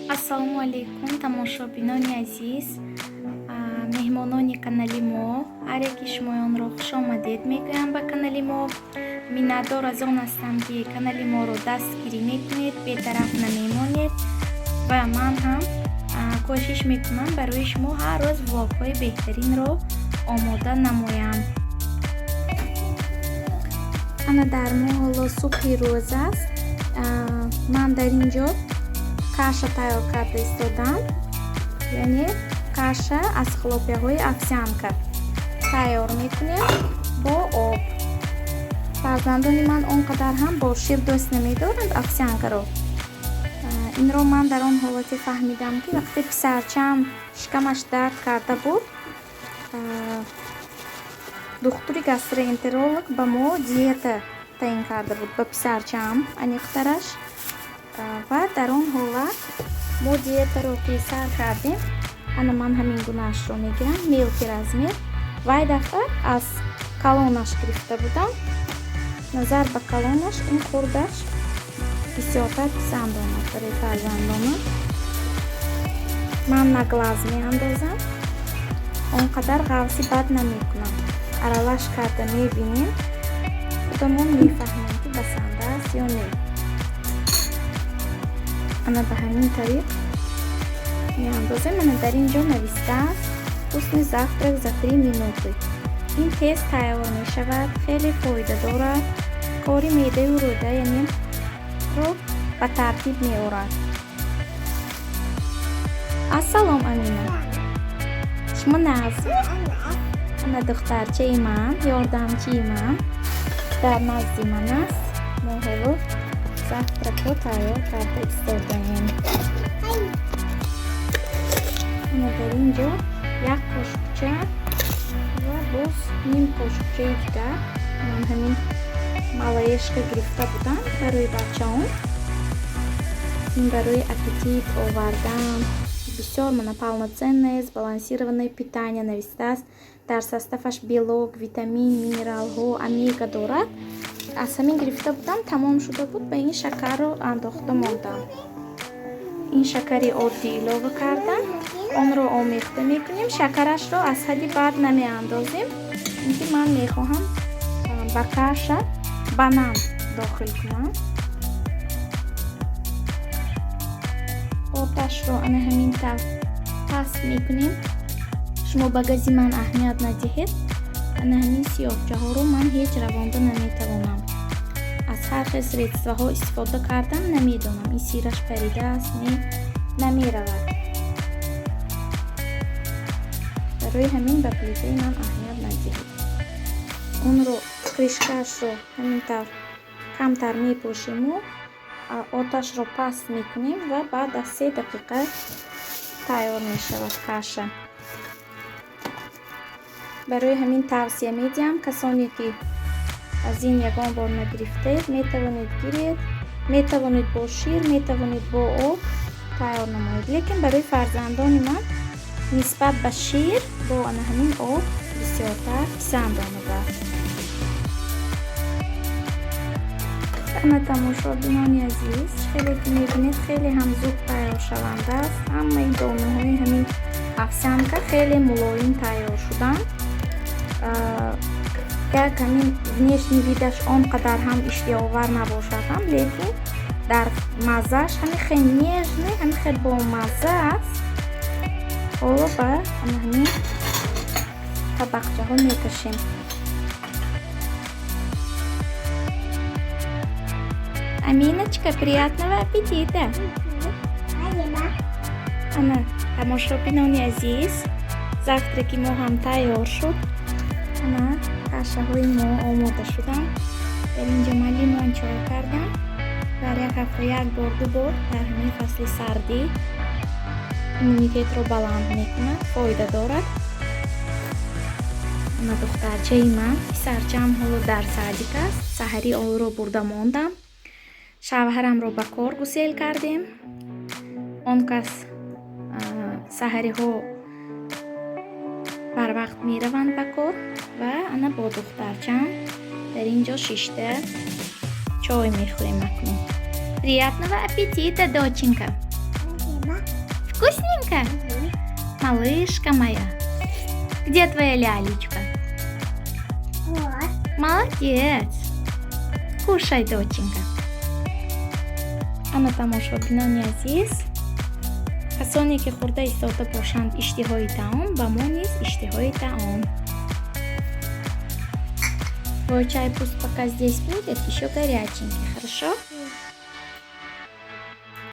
ассалому алайкум тамошобинони азиз, меҳмонони канали мо, ҳар яки шумоёнро хушомадед мегӯям ба канали мо. Миннатдор аз он ҳастам ки канали моро дастгирӣ мекунед, бетараф намемонед ва ман ҳам кӯшиш мекунам барои шумо ҳар рӯз влогҳои беҳтаринро омода намоям. ана дар ҳоло субҳи рӯз аст. Ман дар ин ҷо каша тайёр карда истодам, яъне каша аз хлопияҳои овсянка тайёр мекунем бо об. Фарзандони ман он қадар ҳам бо шир дӯст намедоранд овсянкаро. Инро ман дар он ҳолате фаҳмидам ки вақте писарчаам шикамаш дард карда буд, духтури гастроэнтеролог ба мо диета таъин карда буд ба писарчаам аниқтараш. Ва дар он ҳолат мо диетаро писар кардем. Ана ман ҳамин гунаашро мегирам, мелки размер. Вай дафъа аз калонаш гирифта будам. назар ба калонаш ин хурдаш бисёртар писанд омад барои фарзандонам. ман на глаз меандозам, он қадар ғавси бад намекунам. аралаш карда мебинем, худамон мефаҳмем ки басанда аст ё не. ана ба ҳамин тариқ меандозем. ана дар ин ҷо навистааст ҳусни завтрак за 3 минуты. ин тез тайёр мешавад, хеле фоида дорад, кори меъдаю рӯда яъне ро ба тартиб меорад. ассалом амина, шумо назм? ана духтарчаи ман, ёрдамчии ман дар назди ман аст. мо ҳоло завтракро тайёр карда истодаем. ана дар ин ҷо як қошуқча ва боз ним қошуқчаи дигар ман ҳамин малаешка гирифта будам барои бачаон. ин барои аппетит овардан бисёр полноценное сбалансированное питание навистааст. дар составаш белок, витамин, минералҳо, омега дорад. аз ҳамин гирифта будам, тамом шуда буд, ба ин шакарро андохта мондам. ин шакари оддӣ илова кардам, онро омехта мекунем. шакарашро аз ҳадди бад намеандозем, инки ман мехоҳам ба каша банан дохил кунам. оташро ана ҳамин тавр паст мекунем. шумо ба гази ман аҳамият надиҳед. ана ҳамин сиёҳчаҳоро ман ҳеҷ равонда наметавонам. аз ҳар хел средстваҳо истифода кардам, намедонам ин сираш паридааст, не намеравад. барои ҳамин ба плитаи ман аҳамият надиҳед. онро кришкаашро ҳамин тавр камтар мепошему, оташро паст мекунем ва баъд аз 3 дақиқа тайёр мешавад каша. барои ҳамин тавсия медиҳам, касоне ки аз ин ягон бор нагирифтед, метавонед гиред, метавонед бо шир, метавонед бо об тайёр намоед. лекин барои фарзандони ман нисбат ба шир бо ана ҳамин об бисёртар писанд омадааст. ана тамошобинони азиз, хеле ки мебинед хеле ҳам зуд тайёр шаванда аст. ҳамаи донаҳои ҳамин овсянка хеле мулоим тайёр шуданд. як ҳамин внешний видаш он қадар ҳам иштиҳовар набошад ҳам, лекин дар маззааш ҳамин хеле нежный, ҳамин хеле бомазза аст. ҳоло ба ҳамин табақчаҳо мекашем. аминочка, приятного аппетита. ана тамошобинони азиз, завтраки мо ҳам тайёр шуд. ана кашаҳои мо омода шуданд. дар ин ҷо ман лимон чой кардам. дар як ҳафта як бор ду бор дар ҳамин фасли сардӣ иммунитетро баланд мекунад, фоида дорад. ана духтарчаи ман, писарчаам ҳоло дар садик аст. саҳари онро бурда мондам. шавҳарамро ба кор гусел кардем. он кас саҳариҳо барвақт мераванд ба кор ва ана бо духтарчаам дар ин ҷо шишта чой мехӯрем акнун. Приятного аппетита, доченька! Вкусненько? Малышка моя. Где твоя лялечка? Вот. Молодец. Кушай, доченька. Ана тамошобинони азиз, касоне ки хурда истода бошанд иштиҳои таом, ба мо низ иштиҳои таом. Твой чай пусть пока здесь будет, еще горяченький, хорошо?